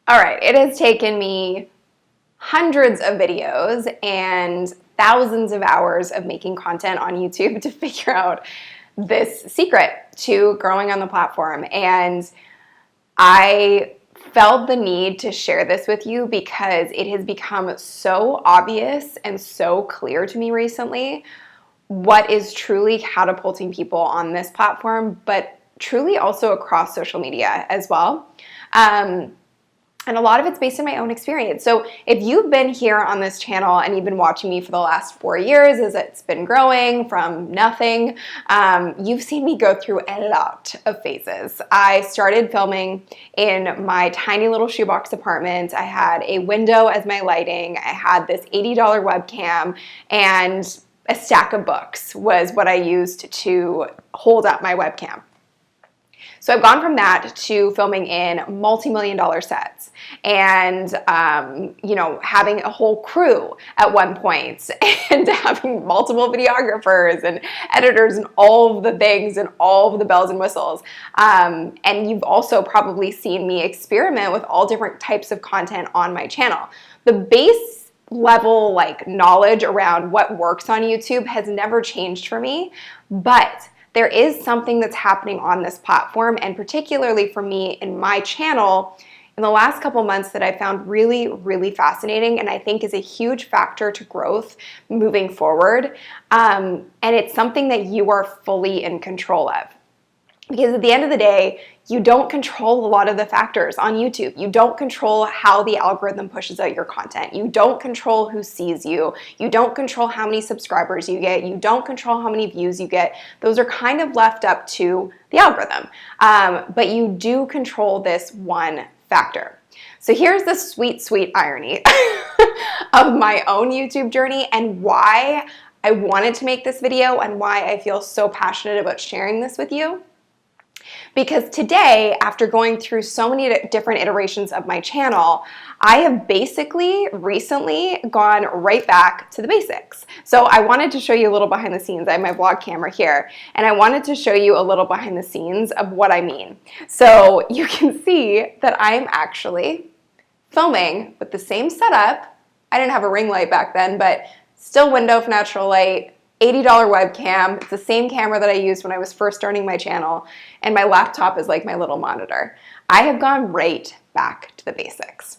All right, it has taken me hundreds of videos and thousands of hours of making content on YouTube to figure out this secret to growing on the platform. And I felt the need to share this with you because it has become so obvious and so clear to me recently what is truly catapulting people on this platform, but truly also across social media as well. And a lot of it's based on my own experience. So if you've been here on this channel and you've been watching me for the last 4 years as it's been growing from nothing, you've seen me go through a lot of phases. I started filming in my tiny little shoebox apartment. I had a window as my lighting. I had this $80 webcam, and a stack of books was what I used to hold up my webcam. So I've gone from that to filming in multi-million-dollar sets and, having a whole crew at one point and having multiple videographers and editors and all of the things and all of the bells and whistles. And you've also probably seen me experiment with all different types of content on my channel. The base level knowledge around what works on YouTube has never changed for me, but there is something that's happening on this platform, and particularly for me in my channel in the last couple months that I found really, really fascinating and I think is a huge factor to growth moving forward. And it's something that you are fully in control of. Because at the end of the day, you don't control a lot of the factors on YouTube. You don't control how the algorithm pushes out your content. You don't control who sees you. You don't control how many subscribers you get. You don't control how many views you get. Those are kind of left up to the algorithm. But you do control this one factor. So here's the sweet, sweet irony of my own YouTube journey and why I wanted to make this video and why I feel so passionate about sharing this with you. Because today, after going through so many different iterations of my channel, I have basically recently gone right back to the basics. So I wanted to show you a little behind the scenes. I have my vlog camera here, and I wanted to show you a little behind the scenes of what I mean. So you can see that I'm actually filming with the same setup. I didn't have a ring light back then, but still window for natural light, $80 webcam. It's the same camera that I used when I was first starting my channel, and my laptop is like my little monitor. I have gone right back to the basics.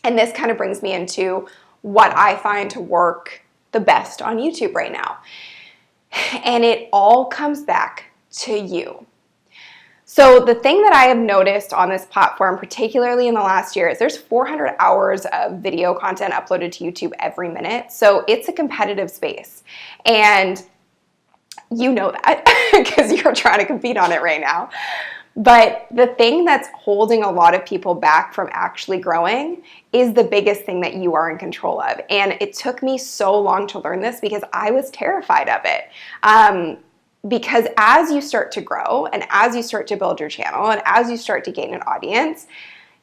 And this kind of brings me into what I find to work the best on YouTube right now. And it all comes back to you. So the thing that I have noticed on this platform, particularly in the last year, is there's 400 hours of video content uploaded to YouTube every minute. So it's a competitive space. And you know that because you're trying to compete on it right now. But the thing that's holding a lot of people back from actually growing is the biggest thing that you are in control of. And it took me so long to learn this because I was terrified of it. Because as you start to grow and as you start to build your channel and as you start to gain an audience,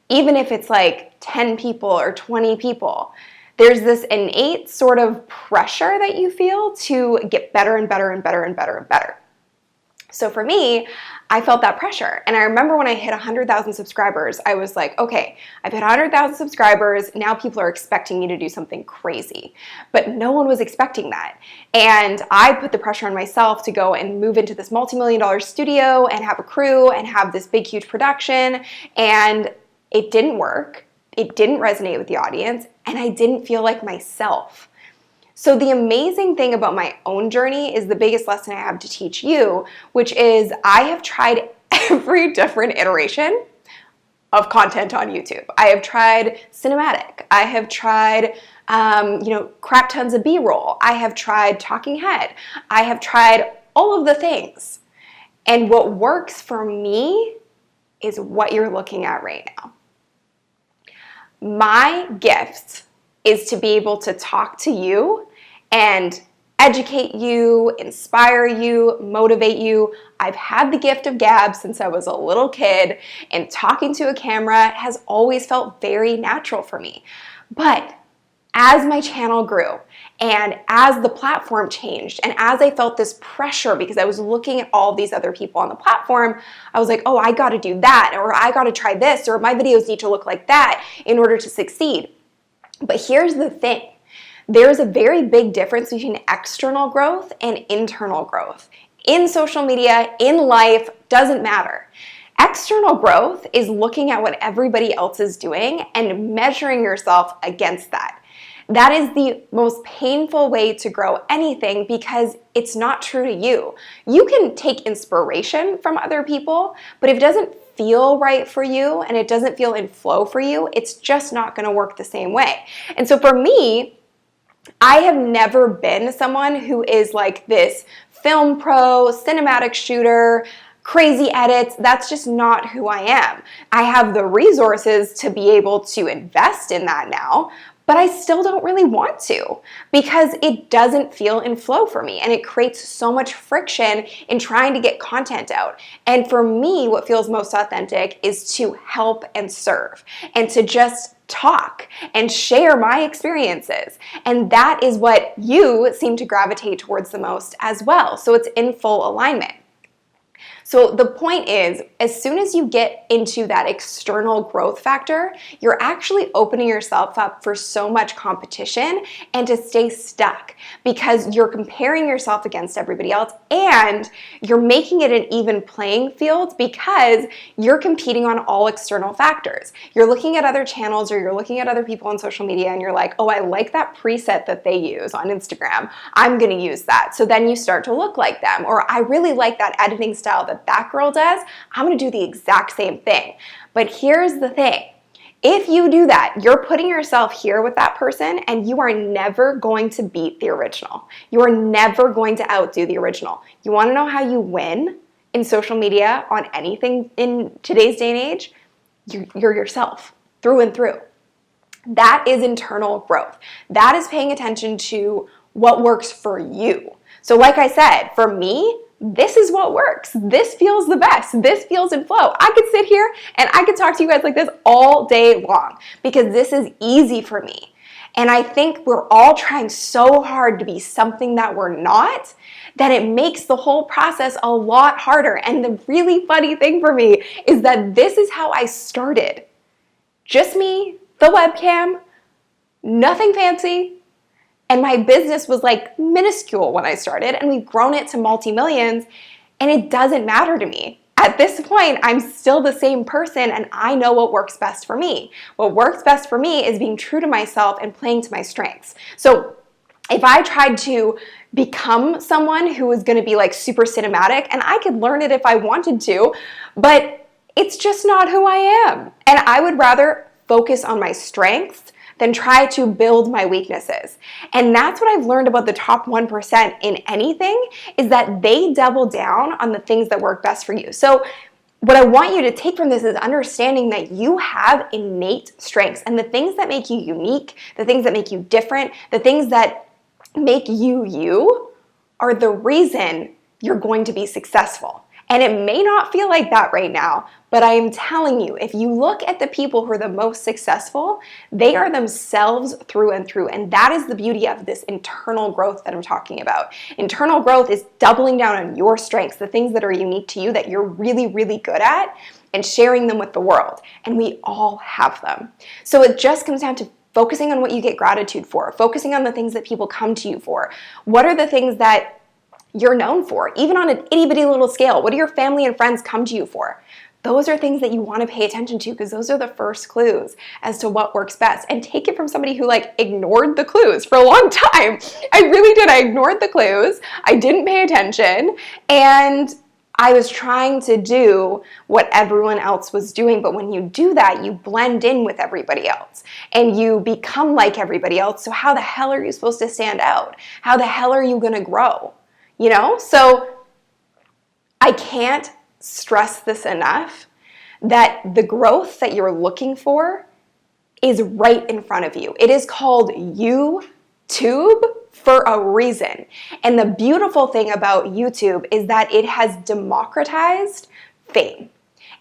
even if it's like 10 people or 20 people, there's this innate sort of pressure that you feel to get better and better and better and better and better. So for me, I felt that pressure. And I remember when I hit 100,000 subscribers, I was like, okay, I've hit 100,000 subscribers. Now people are expecting me to do something crazy. But no one was expecting that. And I put the pressure on myself to go and move into this multi-million-dollar studio and have a crew and have this big, huge production. And it didn't work. It didn't resonate with the audience. And I didn't feel like myself. So the amazing thing about my own journey is the biggest lesson I have to teach you, which is I have tried every different iteration of content on YouTube. I have tried cinematic. I have tried, crap tons of B-roll. I have tried talking head. I have tried all of the things. And what works for me is what you're looking at right now. My gift is to be able to talk to you and educate you, inspire you, motivate you. I've had the gift of gab since I was a little kid, and talking to a camera has always felt very natural for me. But as my channel grew and as the platform changed and as I felt this pressure because I was looking at all these other people on the platform, I was like, oh, I got to do that, or I got to try this, or my videos need to look like that in order to succeed. But here's the thing. There's a very big difference between external growth and internal growth. In social media, in life, doesn't matter. External growth is looking at what everybody else is doing and measuring yourself against that. That is the most painful way to grow anything because it's not true to you. You can take inspiration from other people, but if it doesn't feel right for you and it doesn't feel in flow for you, it's just not going to work the same way. And so for me, I have never been someone who is like this film pro, cinematic shooter, crazy edits. That's just not who I am. I have the resources to be able to invest in that now, but I still don't really want to because it doesn't feel in flow for me and it creates so much friction in trying to get content out. And for me, what feels most authentic is to help and serve and to just talk and share my experiences. And that is what you seem to gravitate towards the most as well. So it's in full alignment. So the point is, as soon as you get into that external growth factor, you're actually opening yourself up for so much competition and to stay stuck because you're comparing yourself against everybody else and you're making it an even playing field because you're competing on all external factors. You're looking at other channels or you're looking at other people on social media and you're like, oh, I like that preset that they use on Instagram. I'm going to use that. So then you start to look like them. Or I really like that editing style that girl does, I'm going to do the exact same thing. But here's the thing. If you do that, you're putting yourself here with that person and you are never going to beat the original. You are never going to outdo the original. You want to know how you win in social media on anything in today's day and age? You're yourself through and through. That is internal growth. That is paying attention to what works for you. So like I said, for me, this is what works. This feels the best. This feels in flow. I could sit here and I could talk to you guys like this all day long because this is easy for me. And I think we're all trying so hard to be something that we're not that it makes the whole process a lot harder. And the really funny thing for me is that this is how I started. Just me, the webcam, nothing fancy. And my business was like minuscule when I started and we've grown it to multi-millions and it doesn't matter to me. At this point, I'm still the same person and I know what works best for me. What works best for me is being true to myself and playing to my strengths. So if I tried to become someone who was going to be like super cinematic, and I could learn it if I wanted to, but it's just not who I am. And I would rather focus on my strengths than try to build my weaknesses. And that's what I've learned about the top 1% in anything is that they double down on the things that work best for you. So what I want you to take from this is understanding that you have innate strengths and the things that make you unique, the things that make you different, the things that make you you are the reason you're going to be successful. And it may not feel like that right now, but I am telling you, if you look at the people who are the most successful, they are themselves through and through. And that is the beauty of this internal growth that I'm talking about. Internal growth is doubling down on your strengths, the things that are unique to you that you're really, really good at, and sharing them with the world. And we all have them. So it just comes down to focusing on what you get gratitude for, focusing on the things that people come to you for. What are the things that you're known for, even on an itty bitty little scale? What do your family and friends come to you for? Those are things that you want to pay attention to because those are the first clues as to what works best. And take it from somebody who like ignored the clues for a long time. I really did. I ignored the clues. I didn't pay attention and I was trying to do what everyone else was doing. But when you do that, you blend in with everybody else and you become like everybody else. So how the hell are you supposed to stand out? How the hell are you going to grow? You know, so I can't stress this enough that the growth that you're looking for is right in front of you. It is called YouTube for a reason. And the beautiful thing about YouTube is that it has democratized fame.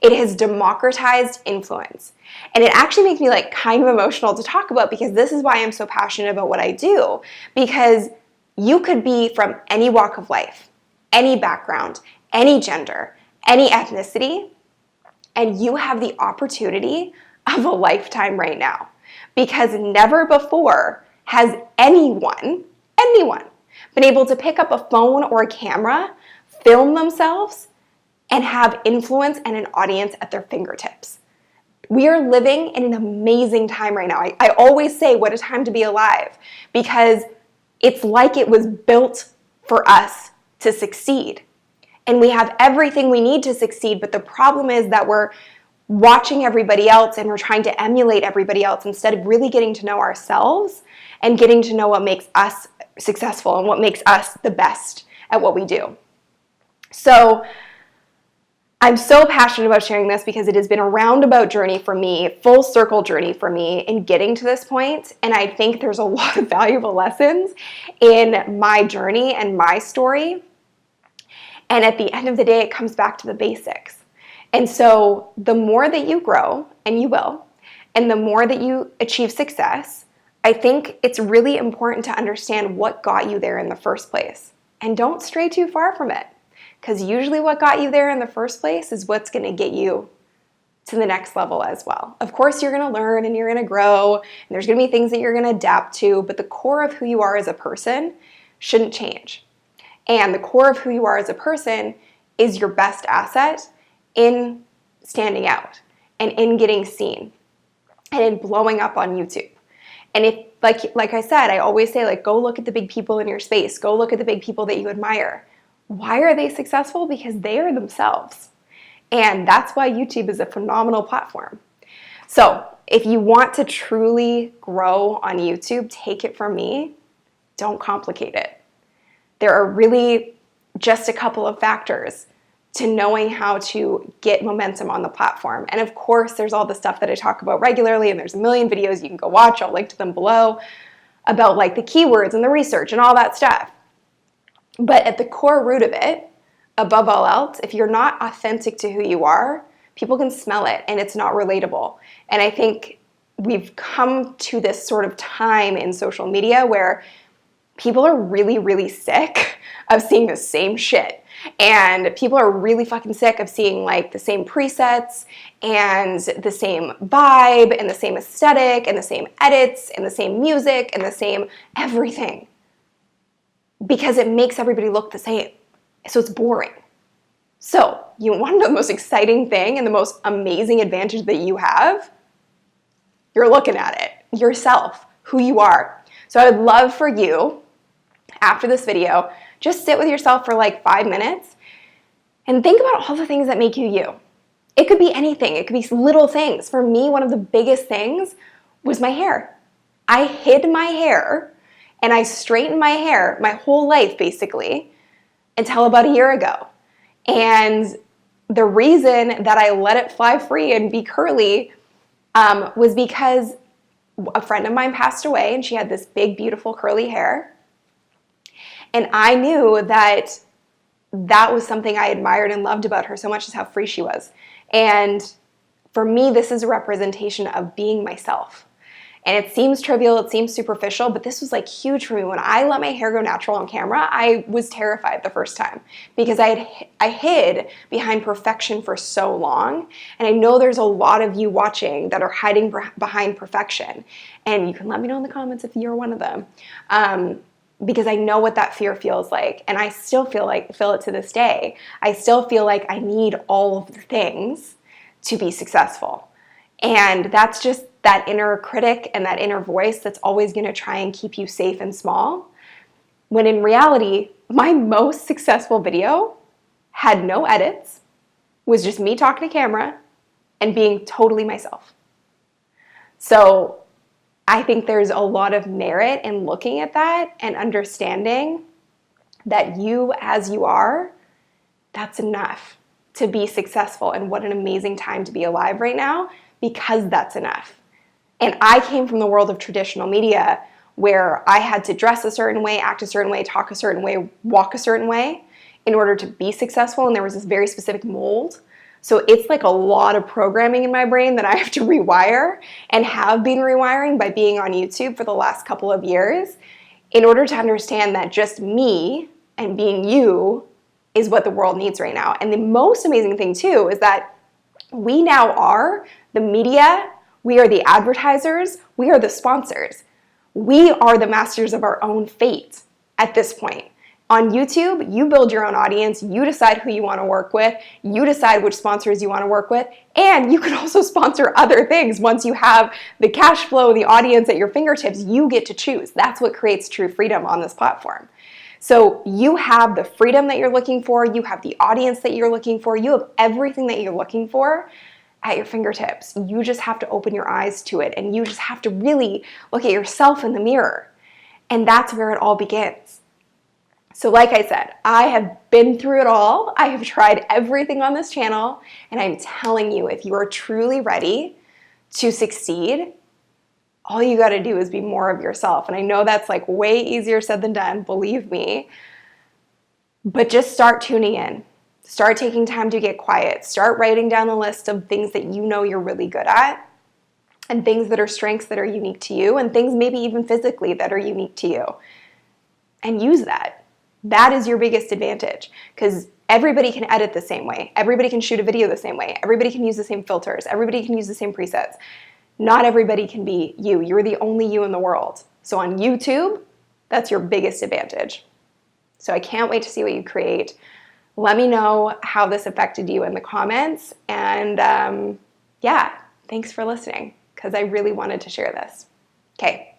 It has democratized influence. And it actually makes me like kind of emotional to talk about, because this is why I'm so passionate about what I do. Because you could be from any walk of life, any background, any gender, any ethnicity, and you have the opportunity of a lifetime right now. Because never before has anyone been able to pick up a phone or a camera, film themselves, and have influence and an audience at their fingertips. We are living in an amazing time right now. I always say, what a time to be alive, because it's like it was built for us to succeed. And we have everything we need to succeed, but the problem is that we're watching everybody else and we're trying to emulate everybody else instead of really getting to know ourselves and getting to know what makes us successful and what makes us the best at what we do. So I'm so passionate about sharing this because it has been a roundabout journey for me, full circle journey for me in getting to this point. And I think there's a lot of valuable lessons in my journey and my story. And at the end of the day, it comes back to the basics. And so the more that you grow, and you will, and the more that you achieve success, I think it's really important to understand what got you there in the first place. And don't stray too far from it, because usually what got you there in the first place is what's going to get you to the next level as well. Of course, you're going to learn and you're going to grow, and there's going to be things that you're going to adapt to, but the core of who you are as a person shouldn't change. And the core of who you are as a person is your best asset in standing out and in getting seen and in blowing up on YouTube. And if, like I said, I always say, like, go look at the big people in your space. Go look at the big people that you admire. Why are they successful? Because they are themselves. And that's why YouTube is a phenomenal platform. So if you want to truly grow on YouTube, take it from me, don't complicate it. There are really just a couple of factors to knowing how to get momentum on the platform. And of course, there's all the stuff that I talk about regularly, and there's a million videos you can go watch. I'll link to them below about like the keywords and the research and all that stuff. But at the core root of it, above all else, if you're not authentic to who you are, people can smell it and it's not relatable. And I think we've come to this sort of time in social media where people are really, really sick of seeing the same shit. And people are really fucking sick of seeing like the same presets and the same vibe and the same aesthetic and the same edits and the same music and the same everything. Because it makes everybody look the same. So it's boring. So you want to know the most exciting thing and the most amazing advantage that you have? You're looking at it, yourself, who you are. So I would love for you, after this video, just sit with yourself for like 5 minutes and think about all the things that make you you. It could be anything. It could be little things. For me, one of the biggest things was my hair. I hid my hair and I straightened my hair my whole life, basically, until about a year ago. And the reason that I let it fly free and be curly was because a friend of mine passed away and she had this big, beautiful curly hair. And I knew that that was something I admired and loved about her so much, is how free she was. And for me, this is a representation of being myself. And it seems trivial, it seems superficial, but this was like huge for me. When I let my hair go natural on camera, I was terrified the first time because I hid behind perfection for so long. And I know there's a lot of you watching that are hiding behind perfection. And you can let me know in the comments if you're one of them. Because I know what that fear feels like. And I still feel it to this day. I still feel like I need all of the things to be successful. And that's just that inner critic and that inner voice that's always going to try and keep you safe and small. When in reality, my most successful video had no edits, was just me talking to camera and being totally myself. So I think there's a lot of merit in looking at that and understanding that you as you are, that's enough to be successful. And what an amazing time to be alive right now, because that's enough. And I came from the world of traditional media where I had to dress a certain way, act a certain way, talk a certain way, walk a certain way in order to be successful. And there was this very specific mold So it's like a lot of programming in my brain that I have to rewire and have been rewiring by being on YouTube for the last couple of years in order to understand that just me and being you is what the world needs right now. And the most amazing thing too is that we now are the media, we are the advertisers, we are the sponsors. We are the masters of our own fate at this point. On YouTube, you build your own audience, you decide who you want to work with, you decide which sponsors you want to work with, and you can also sponsor other things. Once you have the cash flow, the audience at your fingertips, you get to choose. That's what creates true freedom on this platform. So you have the freedom that you're looking for, you have the audience that you're looking for, you have everything that you're looking for at your fingertips. You just have to open your eyes to it, and you just have to really look at yourself in the mirror. And that's where it all begins. So like I said, I have been through it all. I have tried everything on this channel, and I'm telling you, if you are truly ready to succeed, all you got to do is be more of yourself. And I know that's like way easier said than done, believe me, but just start tuning in. Start taking time to get quiet. Start writing down a list of things that you know you're really good at, and things that are strengths that are unique to you, and things maybe even physically that are unique to you. And use that. That is your biggest advantage, because everybody can edit the same way. Everybody can shoot a video the same way. Everybody can use the same filters. Everybody can use the same presets. Not everybody can be you. You're the only you in the world. So on YouTube, that's your biggest advantage. So I can't wait to see what you create. Let me know how this affected you in the comments. And yeah, thanks for listening, because I really wanted to share this. Okay.